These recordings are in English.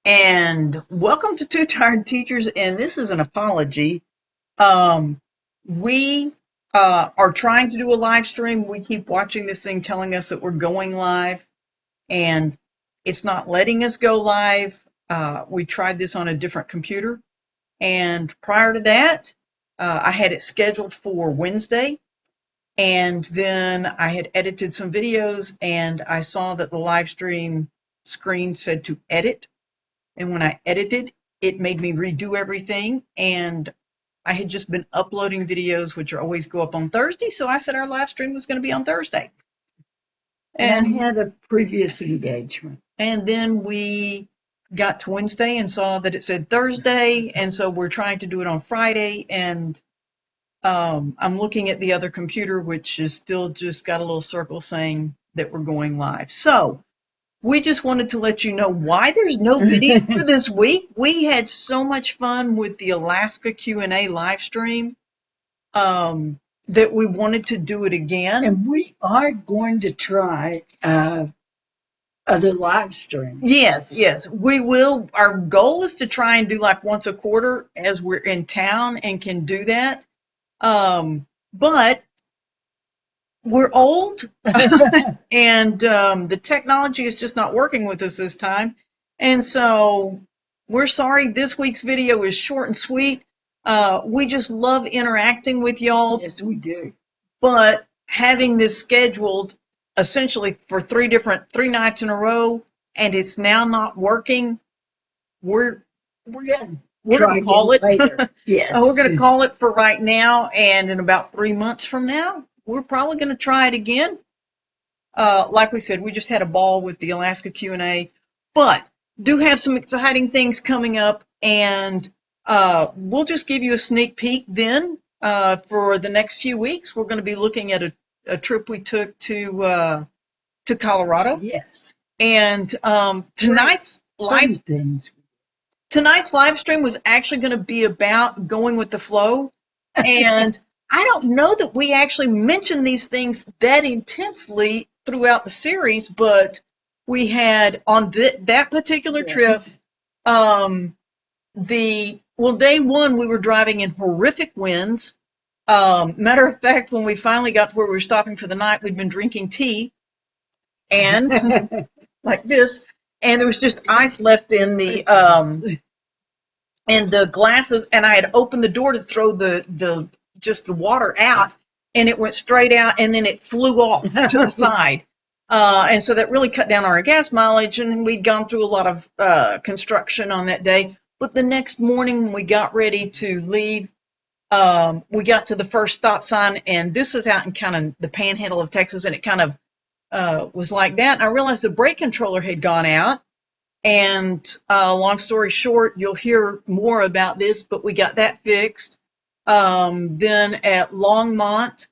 And welcome to Two Tired Teachers. And this is an apology. Um, we are trying to do a live stream. We keep watching this thing telling us that we're going live, and it's not letting us go live. We tried this on a different computer, and prior to that, I had it scheduled for Wednesday. And then I had edited some videos, and I saw that the live stream screen said to edit. And when I edited, it made me redo everything. And I had just been uploading videos, which are always go up on Thursday. So I said our live stream was going to be on Thursday. And I had a previous engagement. And then we got to Wednesday and saw that it said Thursday. And so we're trying to do it on Friday. And I'm looking at the other computer, which is still just got a little circle saying that we're going live. So we just wanted to let you know why there's no video for this week. We had so much fun with the Alaska Q&A live stream that we wanted to do it again. And we are going to try other live streams. Yes, we will. Our goal is to try and do like once a quarter as we're in town and can do that. But we're old and the technology is just not working with us this time. And so we're sorry this week's video is short and sweet. We just love interacting with y'all. Yes, we do. But having this scheduled essentially for three nights in a row and it's now not working, we're gonna call it later. Yes. we're gonna call it for right now, and in about 3 months from now we're probably gonna try it again. Like we said, we just had a ball with the Alaska Q&A, but do have some exciting things coming up, and we'll just give you a sneak peek then. For the next few weeks, we're going to be looking at a trip we took to Colorado. Yes. And tonight's live stream was actually going to be about going with the flow. And I don't know that we actually mentioned these things that intensely throughout the series, but we had on that particular trip, day one, we were driving in horrific winds. Matter of fact, when we finally got to where we were stopping for the night, we'd been drinking tea and like this, and there was just ice left in the glasses, and I had opened the door to throw the water out, and it went straight out, and then it flew off to the side. And so that really cut down our gas mileage, and we'd gone through a lot of construction on that day. But the next morning when we got ready to leave, we got to the first stop sign, and this is out in kind of the panhandle of Texas, and it kind of was like that. And I realized the brake controller had gone out. And long story short, you'll hear more about this, but we got that fixed. Then at Longmont,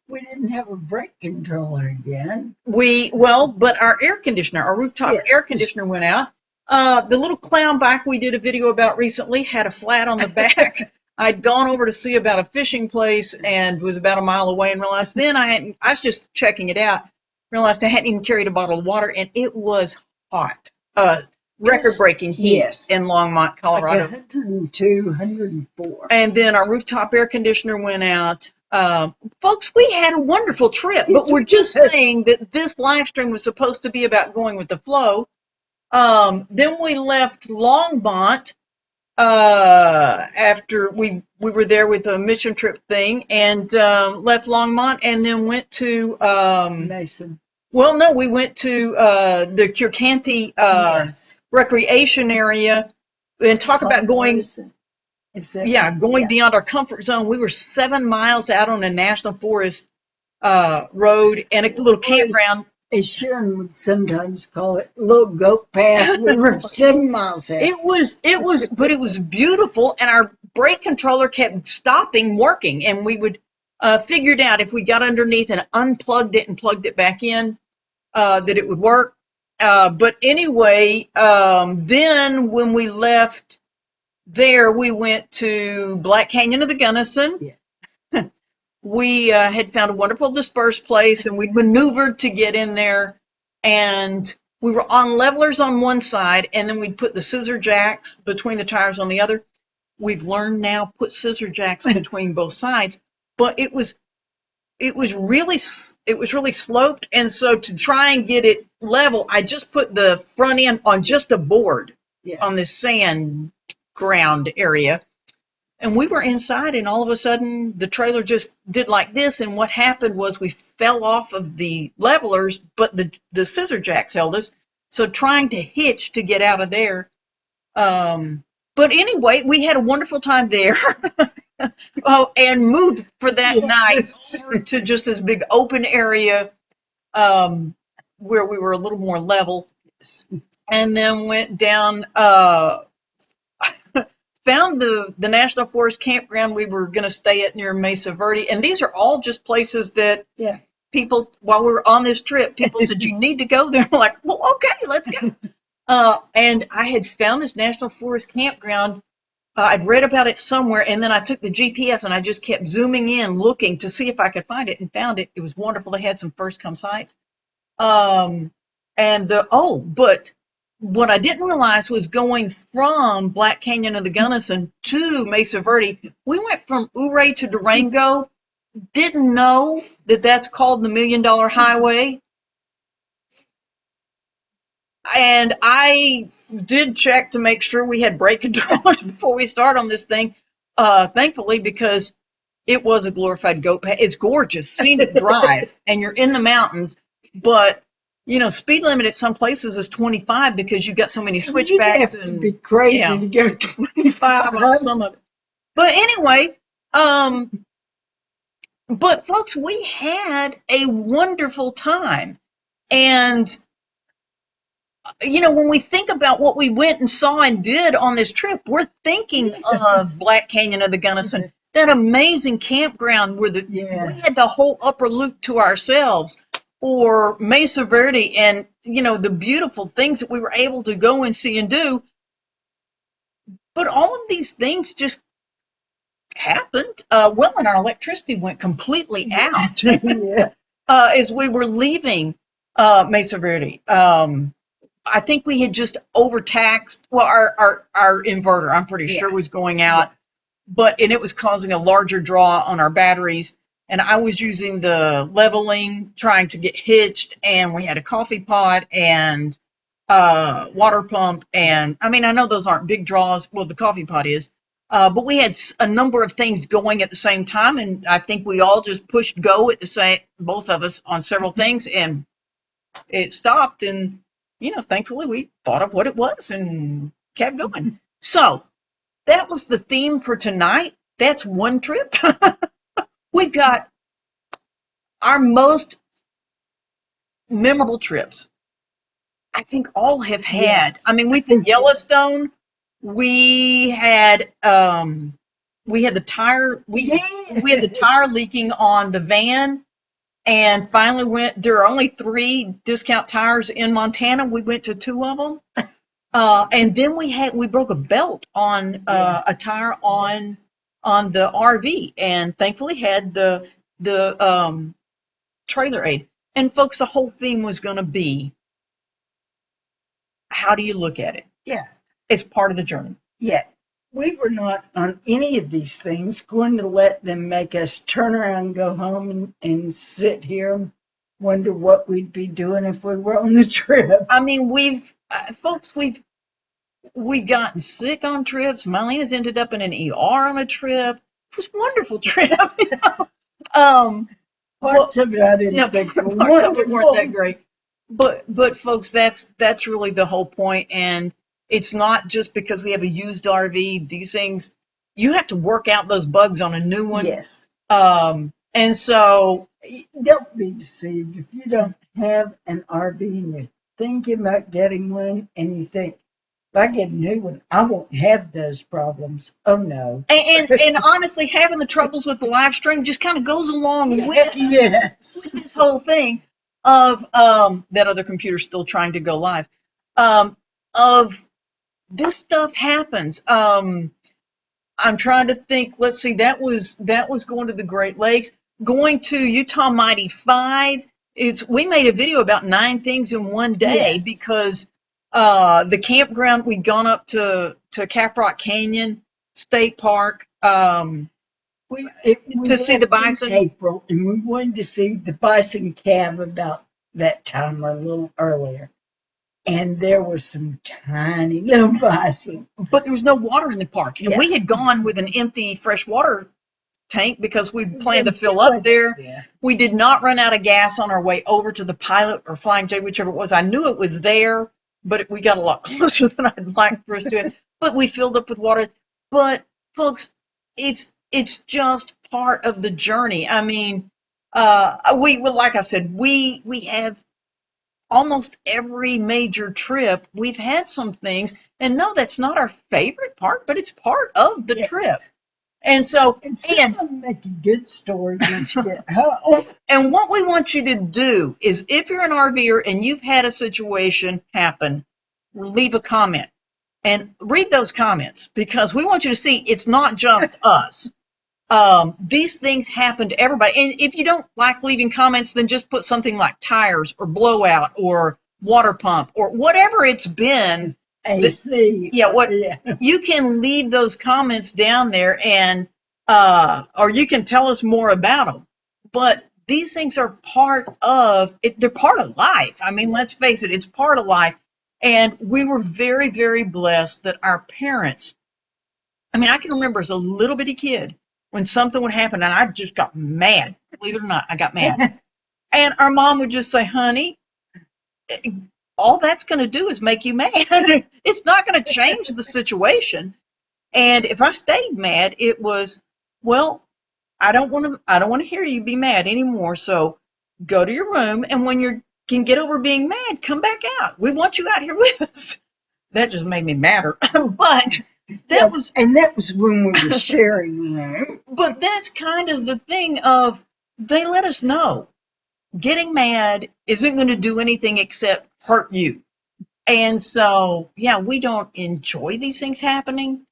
we didn't have a brake controller again. But our air conditioner, our rooftop air conditioner went out. The little clown bike we did a video about recently had a flat on the back. I'd gone over to see about a fishing place and was about a mile away and realized then I was just checking it out, realized I hadn't even carried a bottle of water, and it was hot. Record-breaking heat in Longmont, Colorado. Like 102, 104. And then our rooftop air conditioner went out. Folks, we had a wonderful trip, but we're just saying that this live stream was supposed to be about going with the flow. Then we left Longmont after we were there with a mission trip thing, and left Longmont and then went to Mason. Well, no, we went to the Curcanty recreation area, and talk about going beyond our comfort zone. We were 7 miles out on a national forest road and a little campground. As Sharon would sometimes call it, little goat path. We were 7 miles out. It was beautiful, and our brake controller kept stopping working, and we would figured out if we got underneath and unplugged it and plugged it back in, that it would work. But anyway, then when we left there, we went to Black Canyon of the Gunnison. Yeah. We had found a wonderful dispersed place, and we maneuvered to get in there. And we were on levelers on one side, and then we'd put the scissor jacks between the tires on the other. We've learned now put scissor jacks between both sides, but it was really sloped, and so to try and get it level, I just put the front end on just a board on this sand ground area. And we were inside, and all of a sudden the trailer just did like this, and what happened was we fell off of the levelers, but the scissor jacks held us. So trying to hitch to get out of there. But anyway, we had a wonderful time there. And moved for that night to just this big open area where we were a little more level. And then went down, found the National Forest campground we were going to stay at near Mesa Verde. And these are all just places that people, while we were on this trip, people said, you need to go there. I'm like, well, okay, let's go. And I had found this National Forest campground. I'd read about it somewhere, and then I took the GPS and I just kept zooming in, looking to see if I could find it, and found it. It was wonderful. They had some first-come sites. But what I didn't realize was going from Black Canyon of the Gunnison to Mesa Verde, we went from Ouray to Durango. Didn't know that that's called the $1 Million Highway. And I did check to make sure we had brake controllers before we start on this thing, thankfully, because it was a glorified goat path. It's gorgeous, scenic drive, and you're in the mountains. But, speed limit at some places is 25 because you've got so many switchbacks. You have to be crazy to go 25 on some of it. But anyway, but folks, we had a wonderful time. And when we think about what we went and saw and did on this trip, we're thinking of Black Canyon of the Gunnison, that amazing campground where we had the whole upper loop to ourselves, or Mesa Verde, and, the beautiful things that we were able to go and see and do. But all of these things just happened. And our electricity went completely out as we were leaving Mesa Verde. I think we had just overtaxed. Well, our inverter, I'm pretty sure, was going out, and it was causing a larger draw on our batteries. And I was using the leveling, trying to get hitched, and we had a coffee pot and water pump. And I mean, I know those aren't big draws. Well, the coffee pot is, but we had a number of things going at the same time, and I think we all just pushed go at the same, both of us, on several things, and it stopped. And thankfully we thought of what it was and kept going. So that was the theme for tonight. That's one trip. We've got our most memorable trips. I think all have had. Yes. I mean, we did Yellowstone. We had the tire. We had the tire leaking on the van. And finally there are only 3 discount tires in Montana. We went to 2 of them. And then we broke a belt on a tire on the RV, and thankfully had the trailer aid. And folks, the whole theme was going to be, how do you look at it? Yeah. It's part of the journey. Yeah. We were not on any of these things going to let them make us turn around and go home and sit here and wonder what we'd be doing if we were on the trip. I mean, we've gotten sick on trips. Marlena's ended up in an ER on a trip. It was a wonderful trip. Parts of it I didn't think were weren't that great. But folks, that's really the whole point. And it's not just because we have a used RV. These things, you have to work out those bugs on a new one. Yes. And so, don't be deceived. If you don't have an RV and you're thinking about getting one, and you think, if I get a new one, I won't have those problems. Oh no. And honestly, having the troubles with the live stream just kind of goes along with this whole thing of that other computer's still trying to go live. Of this stuff happens. I'm trying to think. Let's see. That was going to the Great Lakes, going to Utah Mighty 5. we made a video about 9 things in one day Yes. because the campground, we'd gone up to Caprock Canyon State Park We to see the left in bison. April, and we wanted to see the bison calve about that time or a little earlier. And there were some tiny little bison. But there was no water in the park. And Yeah. we had gone with an empty fresh water tank because we planned to Didn't fill feel up like- there. Yeah. We did not run out of gas on our way over to the Pilot or Flying J, whichever it was. I knew it was there, but we got a lot closer than I'd like for us to. But we filled up with water. But folks, it's just part of the journey. I mean, like I said, we have almost every major trip. We've had some things, and no, that's not our favorite part, but it's part of the Yes. trip. And so, And some of them make a good story once you get home. and what we want you to do is, if you're an RVer and you've had a situation happen, leave a comment and read those comments, because we want you to see it's not just us. These things happen to everybody. And if you don't like leaving comments, then just put something like tires or blowout or water pump or whatever it's been. AC. Yeah, you can leave those comments down there, and or you can tell us more about them. But these things are part of it. They're part of life. I mean, let's face it, it's part of life. And we were very, very blessed that our parents, I mean, I can remember as a little bitty kid when something would happen and I just got mad. Believe it or not, I got mad. And our mom would just say, honey, all that's going to do is make you mad. It's not going to change the situation. And if I stayed mad, it was, well, I don't want to hear you be mad anymore. So go to your room, and when you can get over being mad, come back out. We want you out here with us. That just made me madder. But that was when we were sharing room. But that's kind of the thing of, they let us know getting mad isn't going to do anything except hurt you. And so, yeah, we don't enjoy these things happening.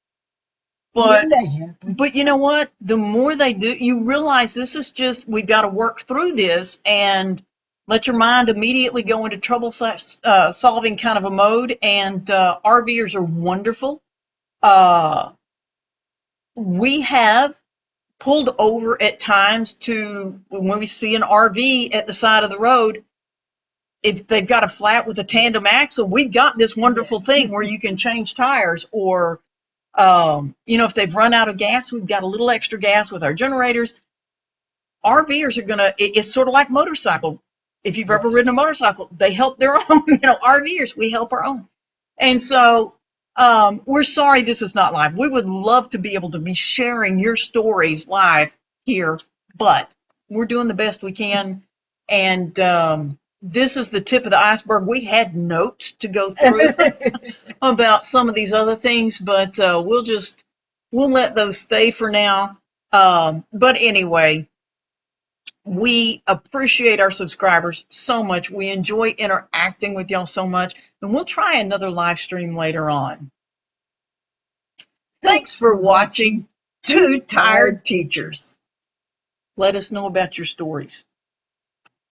But, When they happen. but you know what? The more they do, you realize this is just, we've got to work through this and let your mind immediately go into trouble solving kind of a mode. And RVers are wonderful. We have pulled over at times to, when we see an RV at the side of the road, if they've got a flat with a tandem axle, we've got this wonderful Yes. thing where you can change tires, or, if they've run out of gas, we've got a little extra gas with our generators. RVers are it's sort of like motorcycle. If you've ever Yes. ridden a motorcycle, they help their own, RVers, we help our own. And so, we're sorry this is not live. We would love to be able to be sharing your stories live here, but we're doing the best we can. And this is the tip of the iceberg. We had notes to go through about some of these other things, but we'll let those stay for now. But anyway, we appreciate our subscribers so much. We enjoy interacting with y'all so much, and we'll try another live stream later on. Thanks for watching Two Tired Teachers. Let us know about your stories.